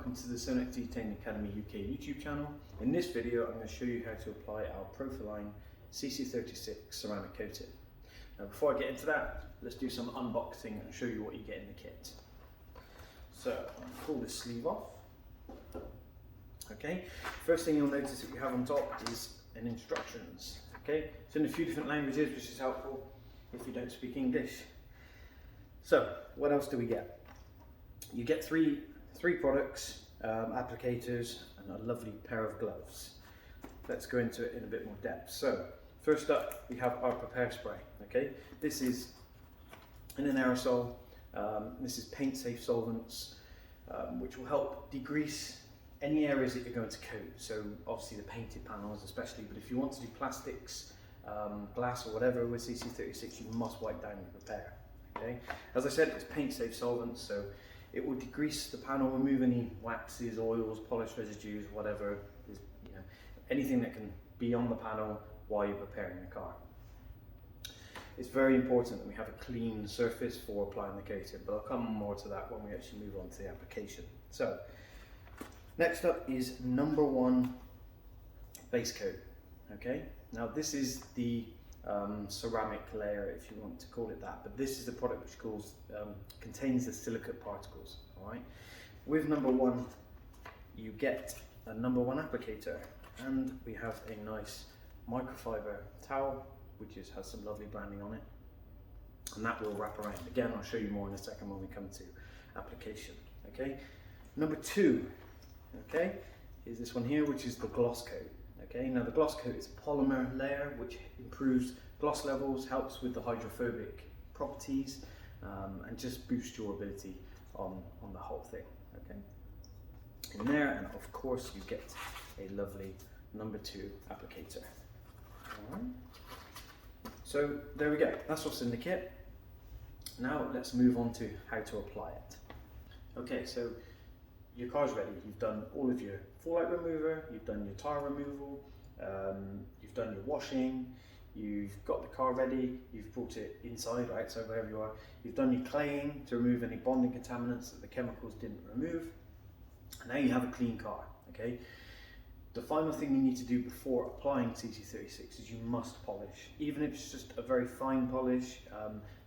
welcome to the SONAX Detailing Academy UK YouTube channel. In this video I'm going to show you how to apply our PROFILINE CC36 Ceramic Coating. Now before I get into that, let's do some unboxing and show you what you get in the kit. So I'll pull this sleeve off. Okay, first thing you'll notice that you have on top is an instructions. Okay, it's in a few different languages, which is helpful if you don't speak English. So what else do we get? You get three products, applicators and a lovely pair of gloves. Let's go into it in a bit more depth. So first up we have our prepare spray. Okay, this is in an aerosol. This is paint safe solvents, which will help degrease any areas that you're going to coat. So obviously the painted panels especially, but if you want to do plastics, glass or whatever with CC36, you must wipe down your prepare. Okay, as I said, it's paint safe solvents, so it will degrease the panel, remove any waxes, oils, polish residues, whatever is, anything that can be on the panel while you're preparing the car. It's very important that we have a clean surface for applying the coating, but I'll come more to that when we actually move on to the application. So next up is #1 BaseCoat. Okay, now this is the ceramic layer, if you want to call it that, but this is the product which contains the silicate particles. All right, with #1 you get a #1 applicator, and we have a nice microfiber towel which has some lovely branding on it, and that will wrap around. Again, I'll show you more in a second when we come to application. Okay, #2, okay, is this one here, which is the GlossCoat. Okay, now the GlossCoat is a polymer layer which improves gloss levels, helps with the hydrophobic properties, and just boosts durability on the whole thing. Okay, in there, and of course you get a lovely #2 applicator. All right. So there we go, that's what's in the kit. Now let's move on to how to apply it. Okay, so your car's ready. You've done all of your fallout remover, you've done your tire removal, you've done your washing, you've got the car ready, you've brought it inside or outside, wherever you are. You've done your claying to remove any bonding contaminants that the chemicals didn't remove. And now you have a clean car. Okay, the final thing you need to do before applying CC36 is you must polish. Even if it's just a very fine polish,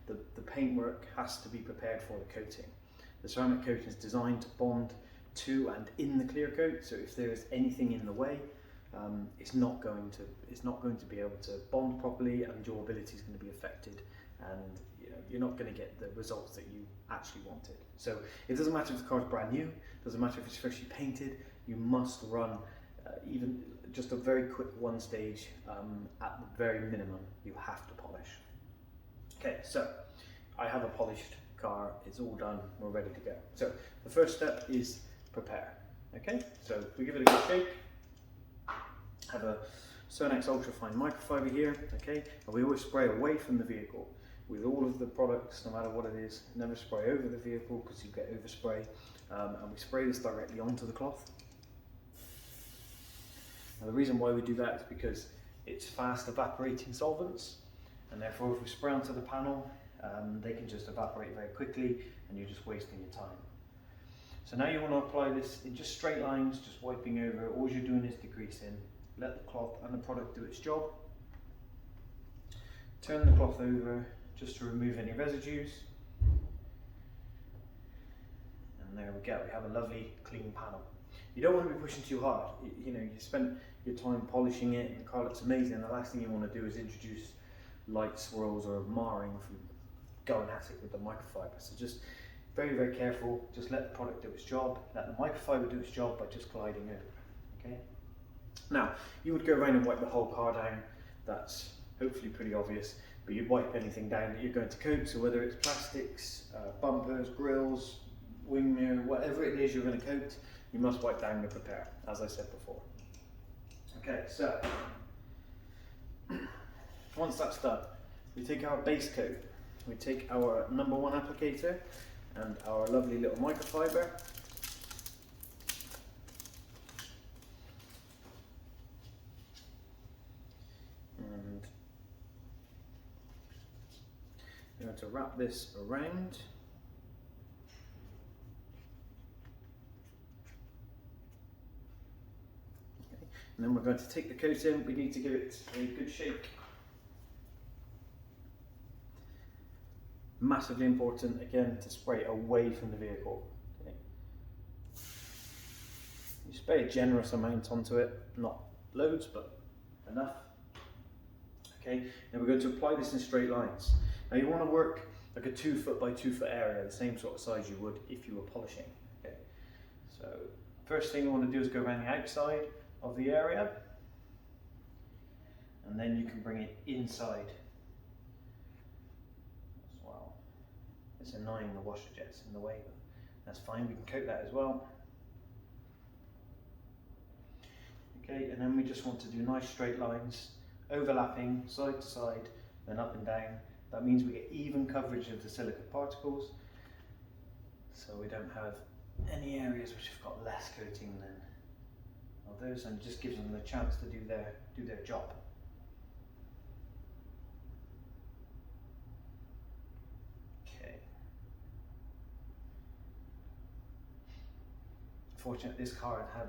the paintwork has to be prepared for the coating. The ceramic coating is designed to bond to and in the clear coat, so if there is anything in the way, it's not going to be able to bond properly, and durability is going to be affected, and you're not going to get the results that you actually wanted. So it doesn't matter if the car is brand new, it doesn't matter if it's freshly painted, you must run even just a very quick one stage. At the very minimum you have to polish. Okay, so I have a polished car, it's all done, we're ready to go. So the first step is prepare. Okay, so we give it a good shake. Have a SONAX ultrafine microfiber here. Okay, and we always spray away from the vehicle with all of the products, no matter what it is. Never spray over the vehicle because you get overspray, and we spray this directly onto the cloth. Now the reason why we do that is because it's fast evaporating solvents, and therefore if we spray onto the panel, they can just evaporate very quickly and you're just wasting your time. So now you want to apply this in just straight lines, just wiping over. All you're doing is degreasing. Let the cloth and the product do its job. Turn the cloth over just to remove any residues. And there we go, we have a lovely clean panel. You don't want to be pushing too hard. You spent your time polishing it and the car looks amazing, and the last thing you want to do is introduce light swirls or marring from going at it with the microfiber. So just very, very careful. Just let the product do its job. Let the microfiber do its job by just gliding over. Okay. Now you would go around and wipe the whole car down. That's hopefully pretty obvious. But you'd wipe anything down that you're going to coat. So whether it's plastics, bumpers, grills, wing mirror, whatever it is you're going to coat, you must wipe down the prepare, as I said before. Okay, so once that's done, we take our BaseCoat. We take our #1 applicator and our lovely little microfiber, and we're going to wrap this around And then we're going to take the coat in. We need to give it a good shake. Massively important, again, to spray away from the vehicle. Okay. You spray a generous amount onto it, not loads, but enough. Okay, now we're going to apply this in straight lines. Now you want to work like a 2 foot by 2 foot area, the same sort of size you would if you were polishing. Okay, so first thing you want to do is go around the outside of the area, and then you can bring it inside as well. It's annoying the washer jet's in the way, but that's fine, we can coat that as well. Okay, and then we just want to do nice straight lines, overlapping side to side, then up and down. That means we get even coverage of the silica particles, so we don't have any areas which have got less coating than others, and just gives them the chance to do their job. Okay. Fortunately, this car had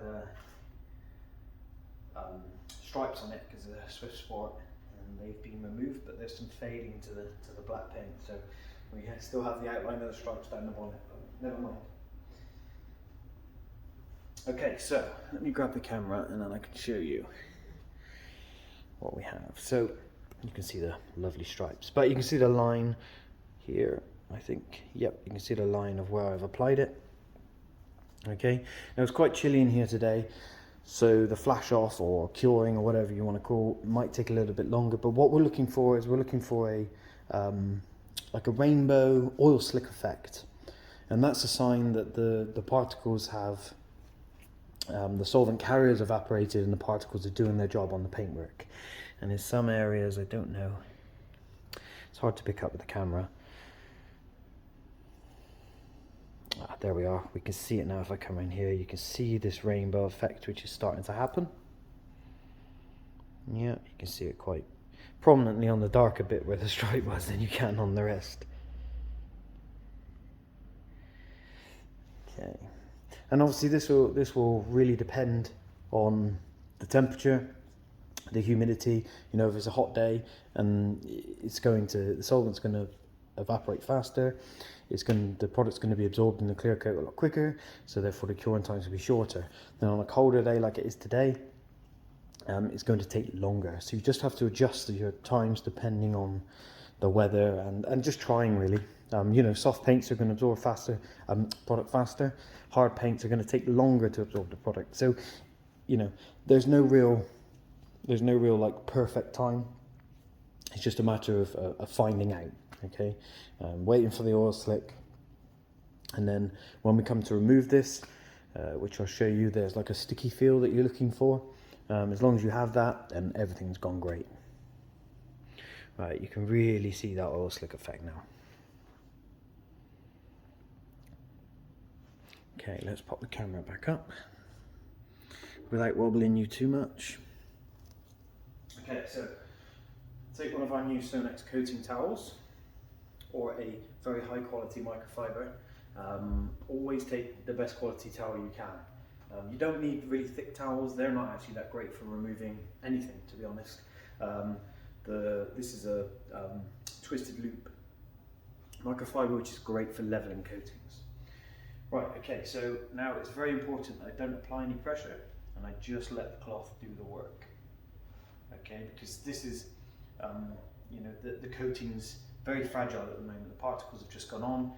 stripes on it because of the Swift Sport, and they've been removed, but there's some fading to the black paint, so we still have the outline of the stripes down the bonnet, but never mind. Okay, so let me grab the camera and then I can show you what we have. So you can see the lovely stripes, but you can see the line here, I think. Yep, you can see the line of where I've applied it. Okay, now it's quite chilly in here today, so the flash off or curing or whatever you want to call might take a little bit longer, but what we're looking for is a like a rainbow oil slick effect, and that's a sign that the particles have the solvent carriers evaporated and the particles are doing their job on the paintwork. And in some areas, I don't know, it's hard to pick up with the camera. There we are, we can see it now. If I come in here, you can see this rainbow effect which is starting to happen. Yeah, you can see it quite prominently on the darker bit where the stripe was than you can on the rest. Okay, and obviously this will really depend on the temperature, the humidity. You know, if it's a hot day and the solvent's going to evaporate faster, the product's going to be absorbed in the clear coat a lot quicker, so therefore the curing times will be shorter. Then on a colder day like it is today, it's going to take longer. So you just have to adjust your times depending on the weather and just trying really. You know, soft paints are going to absorb product faster. Hard paints are going to take longer to absorb the product. So, you know, there's no real like perfect time. It's just a matter of finding out. Okay, waiting for the oil slick, and then when we come to remove this, which I'll show you, there's like a sticky feel that you're looking for. As long as you have that, then everything's gone great. Right, you can really see that oil slick effect now. Okay, let's pop the camera back up without wobbling you too much. Okay, so take one of our new SONAX coating towels, or a very high quality microfiber. Always take the best quality towel you can. You don't need really thick towels, they're not actually that great for removing anything, to be honest. This is a twisted loop microfiber, which is great for leveling coatings. Right, okay, so now it's very important that I don't apply any pressure and I just let the cloth do the work. Okay, because this is, you know, the coating's very fragile at the moment. The particles have just gone on.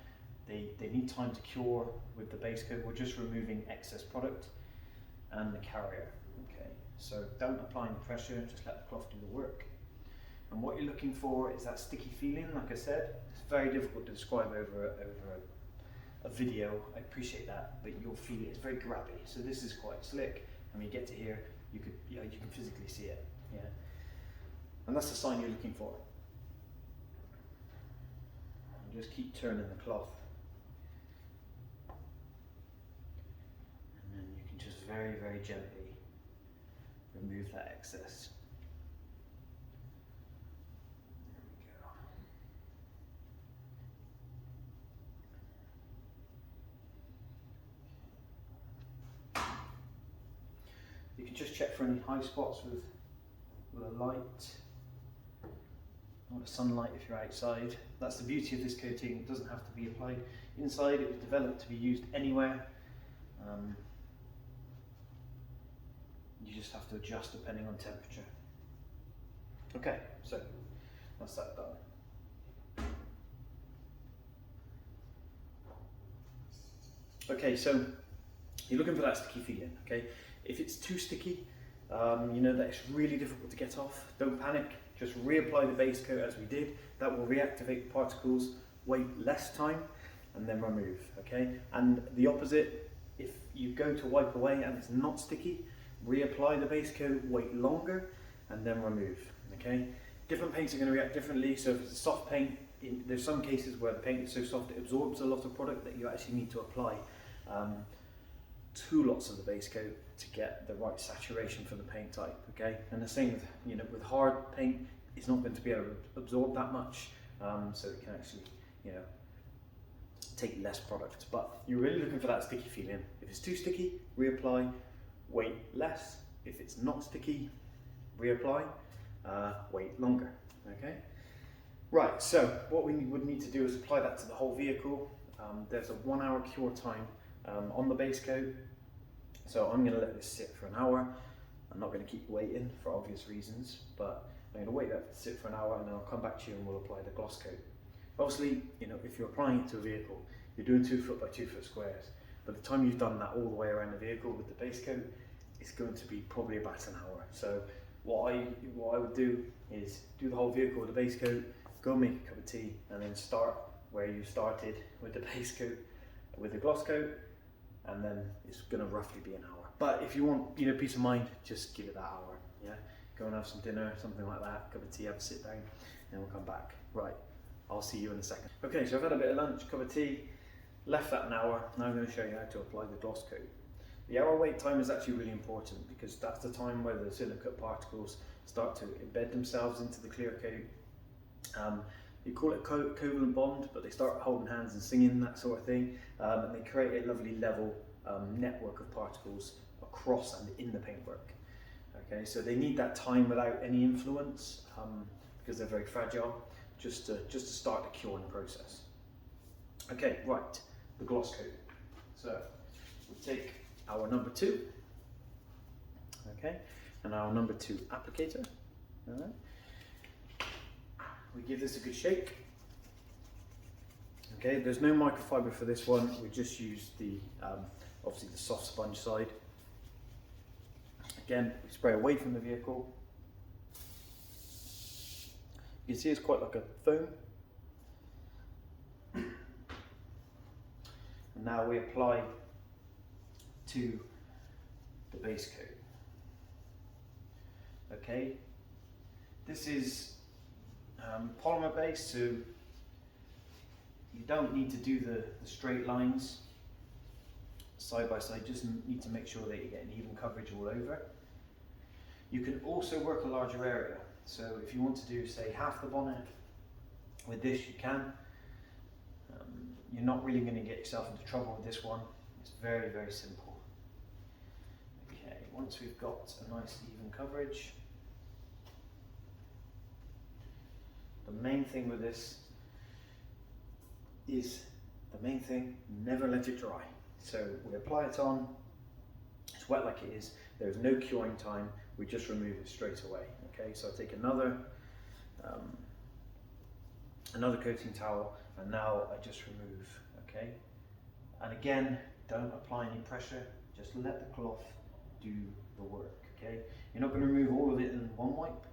They need time to cure with the base coat. We're just removing excess product and the carrier. Okay, so don't apply any pressure, just let the cloth do the work. And what you're looking for is that sticky feeling. Like I said, it's very difficult to describe over a video. I appreciate that, but you'll feel it. It's very grabby. So this is quite slick. And when you get to here, you can physically see it. Yeah, and that's the sign you're looking for. And just keep turning the cloth, and then you can just very, very gently remove that excess. You can just check for any high spots with a light, or the sunlight if you're outside. That's the beauty of this coating, it doesn't have to be applied inside, it was developed to be used anywhere. You just have to adjust depending on temperature. Okay, so that's that done. Okay, so you're looking for that sticky feeling, okay? If it's too sticky, you know that it's really difficult to get off, don't panic, just reapply the base coat as we did. That will reactivate the particles, wait less time, and then remove, okay? And the opposite, if you go to wipe away and it's not sticky, reapply the base coat, wait longer, and then remove, okay? Different paints are going to react differently, so if it's a soft paint, there's some cases where the paint is so soft it absorbs a lot of product that you actually need to apply 2 lots of the base coat to get the right saturation for the paint type, okay? And the same with, you know, with hard paint, it's not going to be able to absorb that much, so it can actually, you know, take less product. But you're really looking for that sticky feeling. If it's too sticky, reapply, wait less. If it's not sticky, reapply, wait longer, okay? Right, so what we would need to do is apply that to the whole vehicle. There's a 1 hour cure time on the base coat, so I'm going to let this sit for an hour. I'm not going to keep you waiting for obvious reasons, but I'm going to wait that to sit for an hour and then I'll come back to you and we'll apply the GlossCoat. Obviously, you know, if you're applying it to a vehicle, you're doing 2 foot by 2 foot squares. By the time you've done that all the way around the vehicle with the base coat, it's going to be probably about an hour. So what I would do is do the whole vehicle with the base coat, go make a cup of tea, and then start where you started with the base coat with the GlossCoat, and then it's going to roughly be an hour. But if you want, you know, peace of mind, just give it that hour. Yeah, go and have some dinner, something like that, cup of tea, have a sit down, and we'll come back. Right, I'll see you in a second. Okay, so I've had a bit of lunch, cup of tea, left that an hour. Now I'm going to show you how to apply the GlossCoat. The hour wait time is actually really important because that's the time where the silicate particles start to embed themselves into the clear coat. You call it covalent bond, but they start holding hands and singing, that sort of thing, and they create a lovely level network of particles across and in the paintwork. Okay, so they need that time without any influence because they're very fragile, just to start the curing process. Okay, right, the GlossCoat. So we take our number 2, okay, and our number 2 applicator. All right. We give this a good shake. Okay, there's no microfiber for this one. We just use the obviously the soft sponge side. Again, we spray away from the vehicle. You can see it's quite like a foam. And now we apply to the base coat. Okay, this is polymer based, so you don't need to do the straight lines side by side, just need to make sure that you get an even coverage all over. You can also work a larger area, so if you want to do, say, half the bonnet with this, you can. You're not really going to get yourself into trouble with this one. It's very, very simple. Okay, once we've got a nice even coverage, the main thing with this is, never let it dry. So we apply it on, it's wet like it is, there's no curing time, we just remove it straight away. Okay, so I take another coating towel, and now I just remove, okay? And again, don't apply any pressure, just let the cloth do the work, okay? You're not going to remove all of it in one wipe,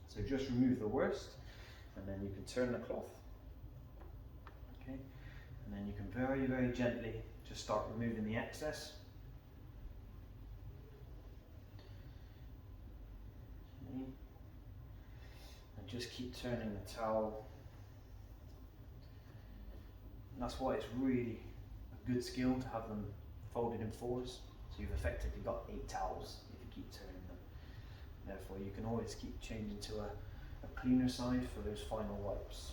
so just remove the worst, and then you can turn the cloth, okay? And then you can very, very gently just start removing the excess. Okay. And just keep turning the towel. And that's why it's really a good skill to have them folded in 4s. So you've effectively got 8 towels if you keep turning them. Therefore you can always keep changing to a cleaner side for those final wipes.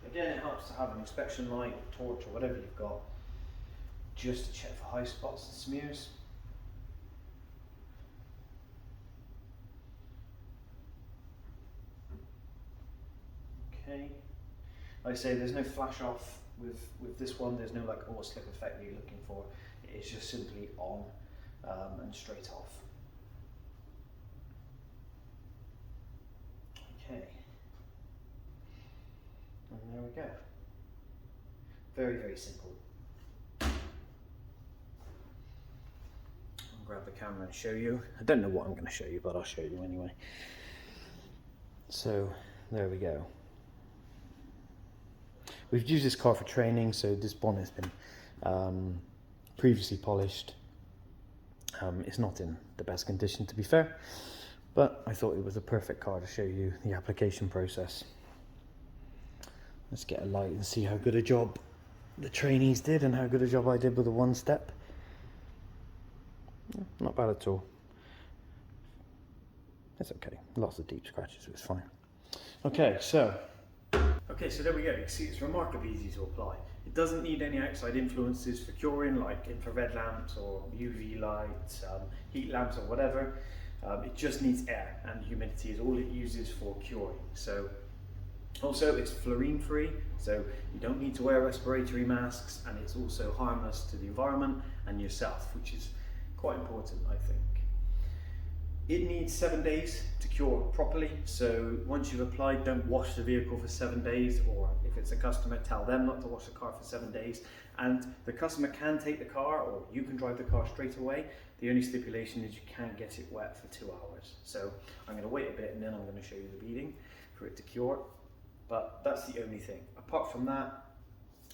Again, it helps to have an inspection light, torch, or whatever you've got, just to check for high spots and smears. Okay, like I say, there's no flash off with this one. There's no like almost slip effect that you're looking for. It's just simply on and straight off. Okay, and there we go. Very, very simple. I'll grab the camera and show you. I don't know what I'm going to show you, but I'll show you anyway. So there we go. We've used this car for training, so this bonnet's been previously polished. It's not in the best condition, to be fair, but I thought it was a perfect car to show you the application process. Let's get a light and see how good a job the trainees did and how good a job I did with the one step. Not bad at all. It's okay. Lots of deep scratches, it was fine. Okay, so there we go. You can see it's remarkably easy to apply. It doesn't need any outside influences for curing, like infrared lamps or UV lights, heat lamps or whatever. It just needs air, and humidity is all it uses for curing. So also it's fluorine free, so you don't need to wear respiratory masks, and it's also harmless to the environment and yourself, which is quite important, I think. It needs 7 days to cure properly, so once you've applied, don't wash the vehicle for 7 days, or if it's a customer, tell them not to wash the car for 7 days. And the customer can take the car, or you can drive the car straight away. The only stipulation is you can't get it wet for 2 hours. So I'm going to wait a bit and then I'm going to show you the beading for it to cure. But that's the only thing. Apart from that,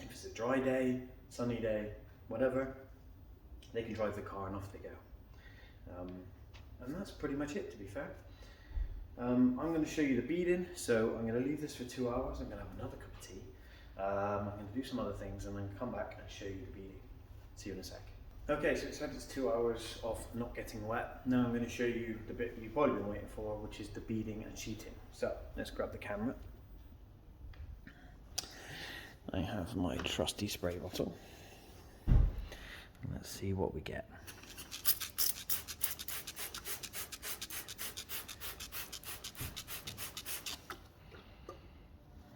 if it's a dry day, sunny day, whatever, they can drive the car and off they go. And that's pretty much it, to be fair. I'm going to show you the beading, so I'm going to leave this for 2 hours. I'm going to have another cup of tea. I'm going to do some other things and then come back and show you the beading. See you in a sec. Okay, so it's had its 2 hours of not getting wet. Now I'm going to show you the bit you've probably been waiting for, which is the beading and sheeting. So let's grab the camera. I have my trusty spray bottle. Let's see what we get.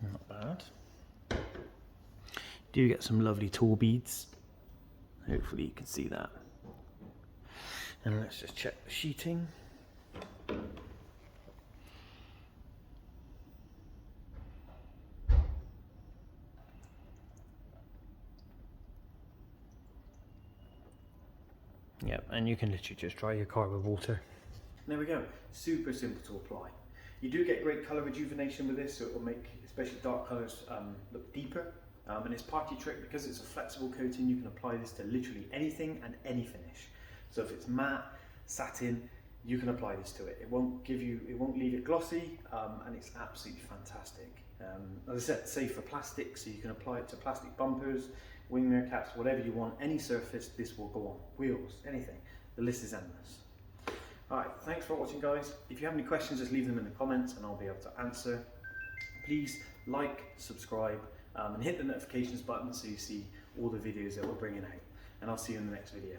Not bad. Do get some lovely tall beads. Hopefully you can see that. And let's just check the sheeting. Yep, and you can literally just dry your car with water. There we go, super simple to apply. You do get great colour rejuvenation with this, so it will make especially dark colours look deeper. And it's party trick, because it's a flexible coating, you can apply this to literally anything and any finish. So if it's matte, satin, you can apply this to it. It won't leave it glossy, and it's absolutely fantastic. As I said, safe for plastic, so you can apply it to plastic bumpers, wing mirror caps, whatever you want, any surface, this will go on. Wheels, anything. The list is endless. Alright, thanks for watching, guys. If you have any questions, just leave them in the comments and I'll be able to answer. Please like, subscribe, and hit the notifications button so you see all the videos that we're bringing out. And I'll see you in the next video.